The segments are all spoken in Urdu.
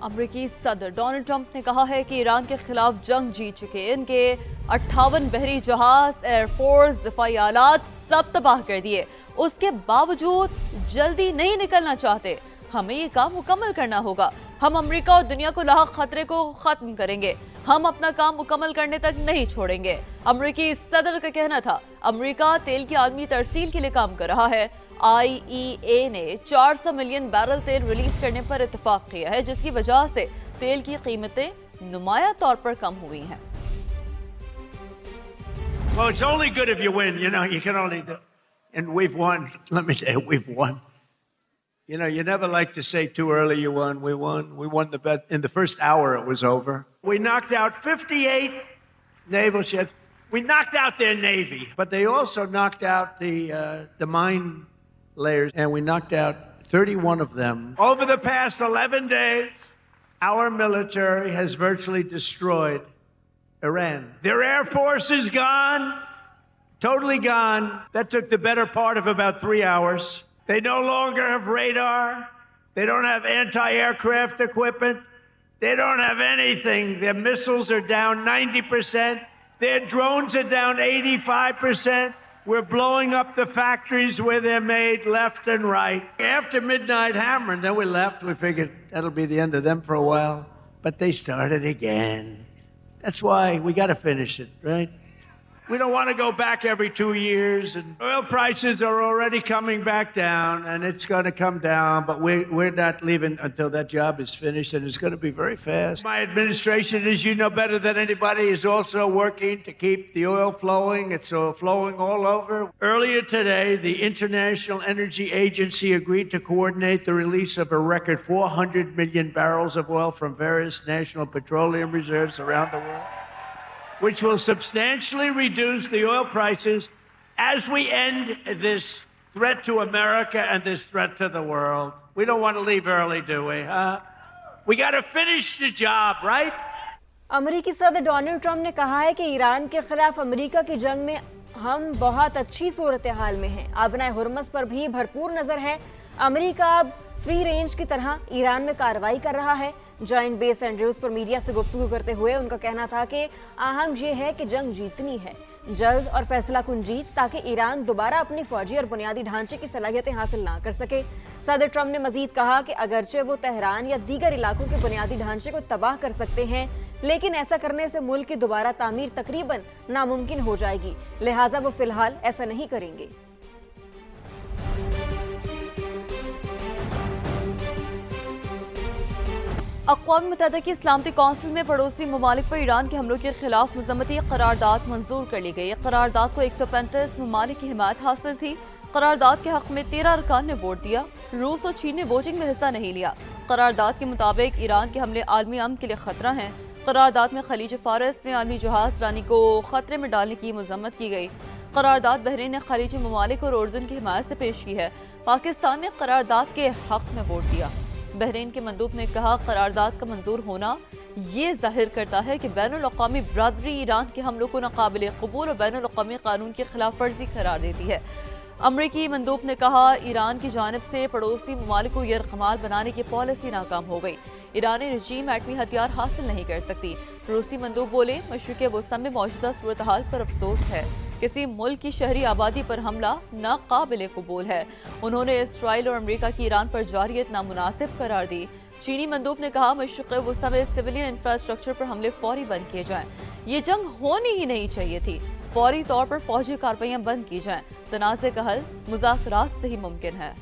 امریکی صدر ڈونلڈ ٹرمپ نے کہا ہے کہ ایران کے خلاف جنگ جیت چکے، ان کے 58 بحری جہاز، ایئر فورس، دفاعی آلات سب تباہ کر دیے، اس کے باوجود جلدی نہیں نکلنا چاہتے۔ ہمیں یہ کام مکمل کرنا ہوگا، ہم امریکہ اور دنیا کو لاحق خطرے کو ختم کریں گے، ہم اپنا کام مکمل کرنے تک نہیں چھوڑیں گے۔ امریکی صدر کا کہنا تھا امریکہ تیل کی عالمی ترسیل کے لیے کام کر رہا ہے۔ آئی ای اے نے 400 ملین بیرل تیل ریلیز کرنے پر اتفاق کیا ہے، جس کی وجہ سے تیل کی قیمتیں نمایاں طور پر کم ہوئی ہیں۔ Well, it's only good if you win. You know, you can only do. And we've won. Let me say, we've won. You know, you never like to say too early you won. We won. We won the bet. In the first hour, it was over. We knocked out 58 naval ships. We knocked out their navy. But they also knocked out the mine layers, and we knocked out 31 of them. Over the past 11 days, our military has virtually destroyed Iran. Their air force is gone, totally gone. That took the better part of about 3 hours. They no longer have radar. They don't have anti-aircraft equipment. They don't have anything. Their missiles are down 90%. Their drones are down 85%. We're blowing up the factories where they're made left and right. After midnight hammering, then we left. We figured that'll be the end of them for a while. But they started again. That's why we got to finish it, right? We don't want to go back every 2 years. And oil prices are already coming back down, and it's going to come down. But we're not leaving until that job is finished, and it's going to be very fast. My administration, as you know better than anybody, is also working to keep the oil flowing. It's flowing all over. Earlier today, the International Energy Agency agreed to coordinate the release of a record 400 million barrels of oil from various national petroleum reserves around the world, which will substantially reduce the oil prices as we end this threat to America and this threat to the world. We don't want to leave early, do we? We got to finish the job, right? امریکی صدر ڈونلڈ ٹرمپ نے کہا ہے کہ ایران کے خلاف امریکہ کی جنگ میں ہم بہت اچھی صورتحال میں ہیں۔ آبنائے ہرمز پر بھی بھرپور نظر ہے۔ امریکہ اب فری رینج کی طرح ایران میں کارروائی کر رہا ہے۔ جوائنٹ بیس اینڈریوز پر میڈیا سے گفتگو کرتے ہوئے ان کا کہنا تھا کہ اہم یہ ہے کہ جنگ جیتنی ہے، جلد اور فیصلہ کن جیت، تاکہ ایران دوبارہ اپنی فوجی اور بنیادی ڈھانچے کی صلاحیتیں حاصل نہ کر سکے۔ صدر ٹرمپ نے مزید کہا کہ اگرچہ وہ تہران یا دیگر علاقوں کے بنیادی ڈھانچے کو تباہ کر سکتے ہیں، لیکن ایسا کرنے سے ملک کی دوبارہ تعمیر تقریباً ناممکن ہو جائے گی، لہٰذا وہ فی الحال ایسا نہیں کریں گے۔ اقوام متحدہ کی سلامتی کونسل میں پڑوسی ممالک پر ایران کے حملوں کے خلاف مذمتی قرارداد منظور کر لی گئی۔ قرارداد کو 135 ممالک کی حمایت حاصل تھی۔ قرارداد کے حق میں 13 ارکان نے ووٹ دیا۔ روس اور چین نے ووٹنگ میں حصہ نہیں لیا۔ قرارداد کے مطابق ایران کے حملے عالمی امن کے لیے خطرہ ہیں۔ قرارداد میں خلیج فارس میں عالمی جہاز رانی کو خطرے میں ڈالنے کی مذمت کی گئی۔ قرارداد بحرین نے خلیجی ممالک اور اردن کی حمایت سے پیش کی ہے۔ پاکستان نے قرارداد کے حق میں ووٹ دیا۔ بحرین کے مندوب نے کہا قرارداد کا منظور ہونا یہ ظاہر کرتا ہے کہ بین الاقوامی برادری ایران کے حملوں کو ناقابل قبول اور بین الاقوامی قانون کی خلاف ورزی قرار دیتی ہے۔ امریکی مندوب نے کہا ایران کی جانب سے پڑوسی ممالک کو یرغمال بنانے کی پالیسی ناکام ہو گئی۔ ایرانی رجیم ایٹمی ہتھیار حاصل نہیں کر سکتی۔ روسی مندوب بولے مشرق وسطی میں موجودہ صورتحال پر افسوس ہے، کسی ملک کی شہری آبادی پر حملہ ناقابل قبول ہے۔ انہوں نے اسرائیل اور امریکہ کی ایران پر جارحیت نامناسب قرار دی۔ چینی مندوب نے کہا مشرق وسطی میں سویلین انفراسٹرکچر پر حملے فوری بند کیے جائیں۔ یہ جنگ ہونی ہی نہیں چاہیے تھی۔ فوری طور پر فوجی کارروائیاں بند کی جائیں۔ تنازع کا حل مذاکرات سے ہی ممکن ہے۔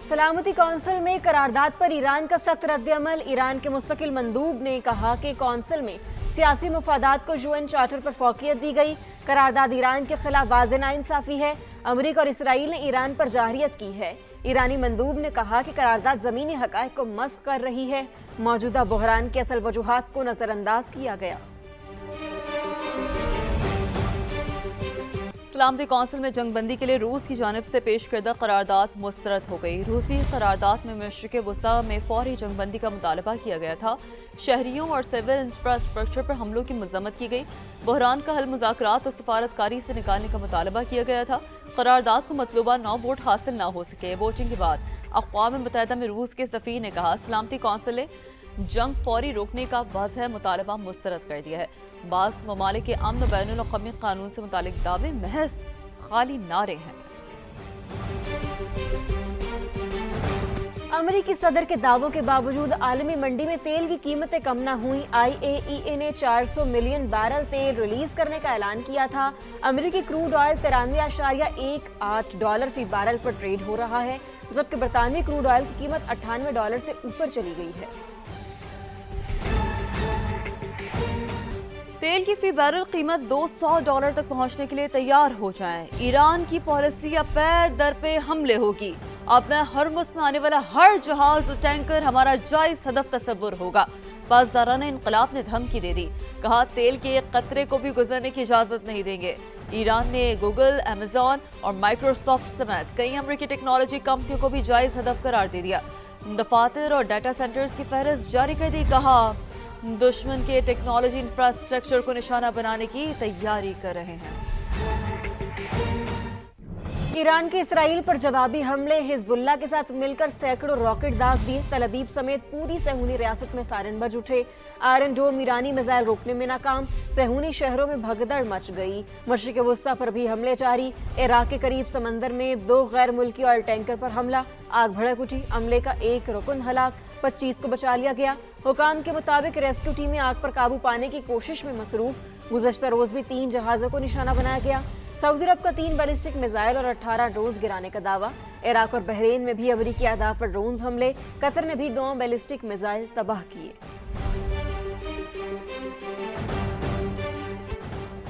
سلامتی کونسل میں قرارداد پر ایران کا سخت رد عمل۔ ایران کے مستقل مندوب نے کہا کہ کونسل میں سیاسی مفادات کو UN چارٹر پر فوقیت دی گئی۔ قرارداد ایران کے خلاف واضح ناانصافی ہے۔ امریکہ اور اسرائیل نے ایران پر جارحیت کی ہے۔ ایرانی مندوب نے کہا کہ قرارداد زمینی حقائق کو مسخ کر رہی ہے۔ موجودہ بحران کی اصل وجوہات کو نظر انداز کیا گیا۔ سلامتی کونسل میں جنگ بندی کے لیے روس کی جانب سے پیش کردہ قرارداد مسترد ہو گئی۔ روسی قرارداد میں مشرق وسطی میں فوری جنگ بندی کا مطالبہ کیا گیا تھا۔ شہریوں اور سول انفراسٹرکچر پر حملوں کی مذمت کی گئی۔ بحران کا حل مذاکرات اور سفارتکاری سے نکالنے کا مطالبہ کیا گیا تھا۔ قرارداد کو مطلوبہ 9 ووٹ حاصل نہ ہو سکے۔ ووٹنگ کے بعد اقوام متحدہ میں روس کے سفیر نے کہا سلامتی کونسل نے جنگ فوری روکنے کا واضح مطالبہ مسترد کر دیا ہے. بعض ممالک کے امن و بین الاقوامی قانون سے متعلق دعوے محض خالی نعرے ہیں. امریکی صدر کے دعووں کے باوجود عالمی منڈی میں تیل کی قیمتیں کم نہ ہوئیں. IAEA نے 400 ملین بیرل تیل ریلیز کرنے کا اعلان کیا تھا. امریکی کروڈ آئل $93.18 فی بیرل پر ٹریڈ ہو رہا ہے، جبکہ برطانوی کروڈ آئل کی قیمت $98 سے اوپر چلی گئی ہے. تیل کی فی بیرل قیمت $200 تک پہنچنے کے لیے تیار ہو جائیں. ایران کی پالیسی اب پے در پہ حملے ہوگی. اپنا ہرمز میں آنے والا ہر جہاز ٹینکر ہمارا جائز ہدف تصور ہوگا. پاسدارانہ انقلاب نے دھمکی دے دی، کہا تیل کے ایک قطرے کو بھی گزرنے کی اجازت نہیں دیں گے. ایران نے گوگل، ایمیزون اور مائکروسافٹ سمیت کئی امریکی ٹیکنالوجی کمپنیوں کو بھی جائز ہدف قرار دے دیا. دفاتر اور ڈیٹا سینٹرز کی فہرست جاری کر دی. کہا دشمن کے ٹیکنالوجی انفراسٹرکچر کو نشانہ بنانے کی تیاری کر رہے ہیں. ایران کے اسرائیل پر جوابی حملے. حزب اللہ کے ساتھ مل کر سینکڑوں راکٹ داغ دیے. تل ابیب سمیت پوری صہیونی ریاست میں سائرن بج اٹھے. آئرن ڈوم ایرانی میزائل روکنے میں ناکام. صہیونی شہروں میں بھگدڑ مچ گئی. مشرق وسطی پر بھی حملے جاری. عراق کے قریب سمندر میں 2 غیر ملکی آئل ٹینکر پر حملہ. آگ بھڑک اٹھی. عملے کا ایک رکن ہلاک، 25 کو بچا لیا گیا. حکام کے مطابق ریسکیو ٹیمیں آگ پر قابو پانے کی کوشش میں مصروف. گزشتہ روز بھی 3 جہازوں کو نشانہ بنایا گیا. سعودی عرب کا 3 بیلسٹک میزائل اور 18 ڈرونز گرانے کا دعویٰ. عراق اور بحرین میں بھی امریکی اہداف پر ڈرونز حملے. قطر نے بھی 2 بیلسٹک میزائل تباہ کیے.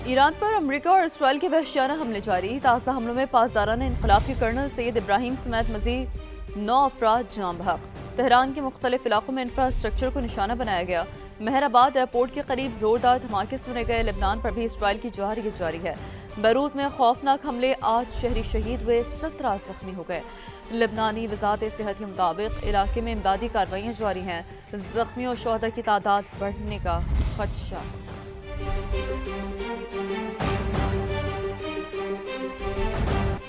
ایران پر امریکہ اور اسرائیل کے وحشیانہ حملے جاری. تازہ حملوں میں پاسدارانہ انقلاب کے کرنل سید ابراہیم سمیت مزید 9 افراد جاں بحق. تہران کے مختلف علاقوں میں انفراسٹرکچر کو نشانہ بنایا گیا. مہر آباد ایئرپورٹ کے قریب زوردار دھماکے سنے گئے. لبنان پر بھی اسرائیل کی جارحیت جاری ہے. بیروت میں خوفناک حملے. 8 شہری شہید ہوئے، 17 زخمی ہو گئے. لبنانی وزارت صحت کے مطابق علاقے میں امدادی کارروائیاں جاری ہیں. زخمیوں اور شہداء کی تعداد بڑھنے کا خدشہ.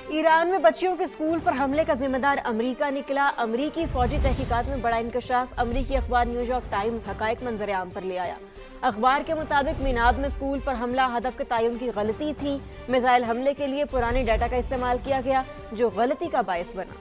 ایران میں بچیوں کے سکول پر حملے کا ذمہ دار امریکہ نکلا. امریکی فوجی تحقیقات میں بڑا انکشاف. امریکی اخبار نیو یارک ٹائمز حقائق منظر عام پر لے آیا. اخبار کے مطابق میناب میں سکول پر حملہ ہدف کے تعین کی غلطی تھی. میزائل حملے کے لیے پرانے ڈیٹا کا استعمال کیا گیا جو غلطی کا باعث بنا.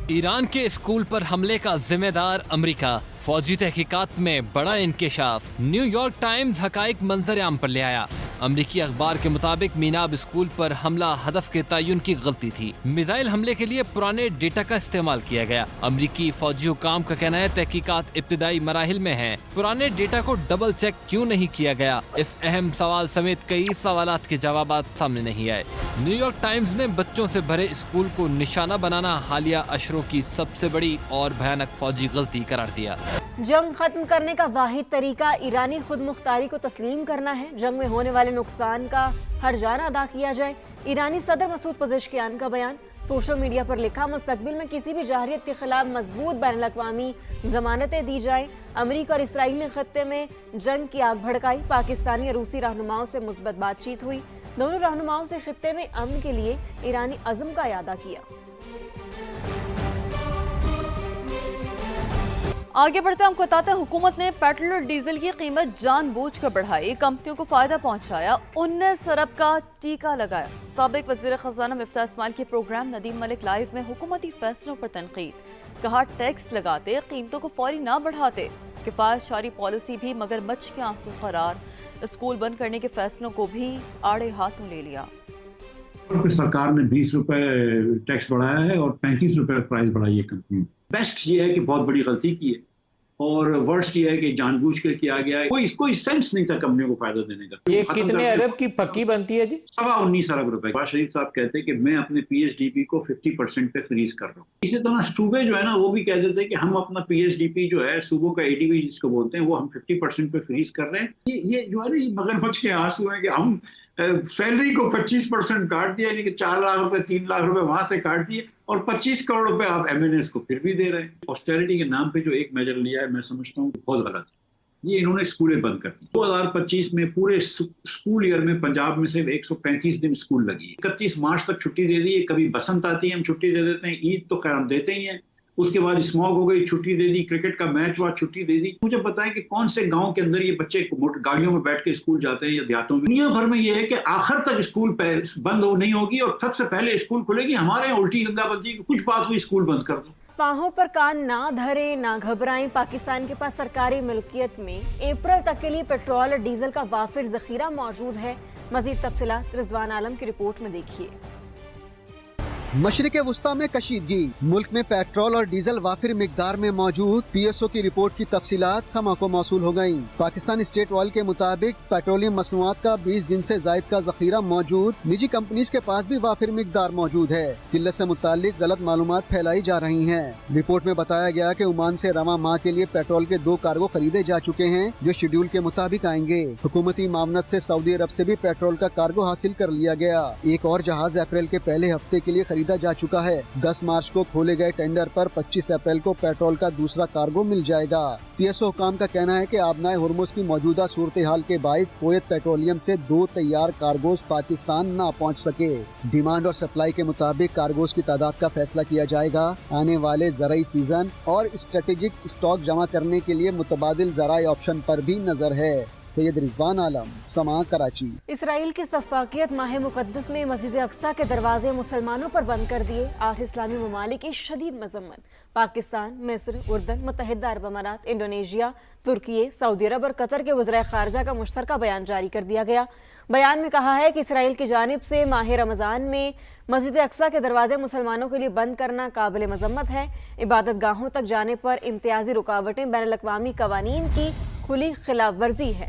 ایران کے اسکول پر حملے کا ذمہ دار امریکہ. فوجی تحقیقات میں بڑا انکشاف. نیو یارک ٹائمز حقائق منظر عام پر لے آیا. امریکی اخبار کے مطابق میناب اسکول پر حملہ ہدف کے تعین کی غلطی تھی. میزائل حملے کے لیے پرانے ڈیٹا کا استعمال کیا گیا. امریکی فوجی حکام کا کہنا ہے تحقیقات ابتدائی مراحل میں ہیں. پرانے ڈیٹا کو ڈبل چیک کیوں نہیں کیا گیا؟ اس اہم سوال سمیت کئی سوالات کے جوابات سامنے نہیں آئے. نیو یارک ٹائمز نے بچوں سے بھرے اسکول کو نشانہ بنانا حالیہ اشروں کی سب سے بڑی اور بھیانک فوجی غلطی قرار دیا. جنگ ختم کرنے کا واحد طریقہ ایرانی خود مختاری کو تسلیم کرنا ہے. جنگ میں ہونے والے نقصان کا ہرجانہ ادا کیا جائے. ایرانی صدر مسعود پزشکیان کا بیان. سوشل میڈیا پر لکھا مستقبل میں کسی بھی جارحیت کے خلاف مضبوط بین الاقوامی ضمانتیں دی جائیں. امریکہ اور اسرائیل نے خطے میں جنگ کی آگ بھڑکائی. پاکستانی اور روسی رہنماؤں سے مثبت بات چیت ہوئی. دونوں رہنماؤں سے خطے میں امن کے لیے ایرانی عزم کا اعادہ کیا. آگے بڑھتے ہم کو بتاتے ہیں حکومت نے پیٹرول اور ڈیزل کی قیمت جان بوجھ کر بڑھائی. کمپنیوں کو فائدہ پہنچایا. 19 ارب کا ٹیکہ لگایا. سابق وزیر خزانہ مفتاح اسماعیل کے پروگرام ندیم ملک لائیو میں حکومتی فیصلوں پر تنقید. کہا ٹیکس لگاتے، قیمتوں کو فوری نہ بڑھاتے. کفایت شاری پالیسی بھی مگر مچھ کے آنسو قرار. اسکول بند کرنے کے فیصلوں کو بھی آڑے ہاتھوں لے لیا. سرکار نے 20 روپے ٹیکس بڑھایا ہے اور 35 روپے پرائز بڑھائی ہے کمپنی. بیسٹ یہ ہے کہ بہت بڑی غلطی کی ہے اور ورسٹ یہ ہے کہ جان بوجھ کر کیا گیا ہے. کوئی سینس نہیں تھا کمپنیوں کو فائدہ دینے کا. یہ کتنے ارب کی پکی بنتی ہے جی؟ 19 ارب روپے. نواز شریف صاحب کہتے ہیں کہ میں اپنے پی ایس ڈی پی کو 50% پہ فریز کر رہا ہوں. اسی طرح صوبے جو ہے نا وہ بھی کہہ دیتے ہیں کہ ہم اپنا پی ایس ڈی پی جو ہے صوبوں کا ADB جس کو بولتے ہیں وہ ہم 50% پہ فریز کر رہے ہیں. یہ جو ہے نا یہ مگرمچھ کے آنسو ہیں کہ ہم سیلری کو 25% کاٹ دیا، یعنی کہ 4 لاکھ روپے 3 لاکھ روپے وہاں سے کاٹ دیے اور 25 کروڑ روپے آپ MNAs کو پھر بھی دے رہے ہیں. آسٹیرٹی کے نام پہ جو ایک میجر لیا ہے میں سمجھتا ہوں بہت غلط ہے. یہ انہوں نے اسکولیں بند کر دی. 2025 میں پورے اسکول ایئر میں پنجاب میں صرف 135 دن اسکول لگی. 31 مارچ تک چھٹی دے دی. کبھی بسنت آتی ہے ہم چھٹی دے دیتے ہیں, عید تو خیر ہم دیتے ہی ہیں, اس کے بعد اسموگ ہو گئی چھٹی دے دی, کرکٹ کا میچ ہوا چھٹی دے دی. مجھے بتائیں کہ کون سے گاؤں کے اندر یہ بچے گاڑیوں میں بیٹھ کے اسکول جاتے ہیں یا دیہاتوں میں. دنیا بھر میں یہ ہے کہ آخر تک اسکول بند نہیں ہوگی اور سب سے پہلے اسکول کھلے گی. ہمارے یہاں الٹی گنگا بندی کی کچھ بات ہوئی اسکول بند کر دو. فاہوں پر کان نہ دھریں نہ گھبرائیں. پاکستان کے پاس سرکاری ملکیت میں اپریل تک کے لیے پیٹرول اور ڈیزل کا وافر ذخیرہ موجود ہے. مزید تفصیلات رضوان عالم کی رپورٹ میں دیکھیے. مشرق وسطی میں کشیدگی, ملک میں پیٹرول اور ڈیزل وافر مقدار میں موجود. پی ایس او کی رپورٹ کی تفصیلات سما کو موصول ہو گئیں. پاکستان اسٹیٹ آئل کے مطابق پیٹرولیم مصنوعات کا 20 دن سے زائد کا ذخیرہ موجود. نجی کمپنیز کے پاس بھی وافر مقدار موجود ہے. قلت سے متعلق غلط معلومات پھیلائی جا رہی ہیں. رپورٹ میں بتایا گیا کہ عمان سے رواں ماہ کے لیے پیٹرول کے 2 کارگو خریدے جا چکے ہیں جو شیڈول کے مطابق آئیں گے. حکومتی معاونت سے سعودی عرب سے بھی پیٹرول کا کارگو حاصل کر لیا گیا. ایک اور جہاز اپریل کے پہلے ہفتے کے لیے خریدا جا چکا ہے. 10 مارچ کو کھولے گئے ٹینڈر پر 25 اپریل کو پیٹرول کا دوسرا کارگو مل جائے گا. پی ایس او حکام کا کہنا ہے کہ آبنائے ہرمز کی موجودہ صورتحال کے باعث کویت پیٹرولیم سے 2 تیار کارگوز پاکستان نہ پہنچ سکے. ڈیمانڈ اور سپلائی کے مطابق کارگوز کی تعداد کا فیصلہ کیا جائے گا. آنے والے زرعی سیزن اور اسٹریٹجک اسٹاک جمع کرنے کے لیے متبادل ذرائع آپشن پر بھی نظر ہے. سید رضوان عالم, سما, کراچی. اسرائیل کی سفاکیت ماہ مقدس میں مسجد اقصی کے دروازے مسلمانوں پر بند کر دیے. 8 اسلامی ممالک کی شدید مذمت. پاکستان, مصر, اردن, متحدہ عرب امارات, انڈونیشیا, ترکی, سعودی عرب اور قطر کے وزرائے خارجہ کا مشترکہ بیان جاری کر دیا گیا. بیان میں کہا ہے کہ اسرائیل کی جانب سے ماہ رمضان میں مسجد اقصی کے دروازے مسلمانوں کے لیے بند کرنا قابل مذمت ہے. عبادت گاہوں تک جانے پر امتیازی رکاوٹیں بین الاقوامی قوانین کی کھلی خلاف ورزی ہے.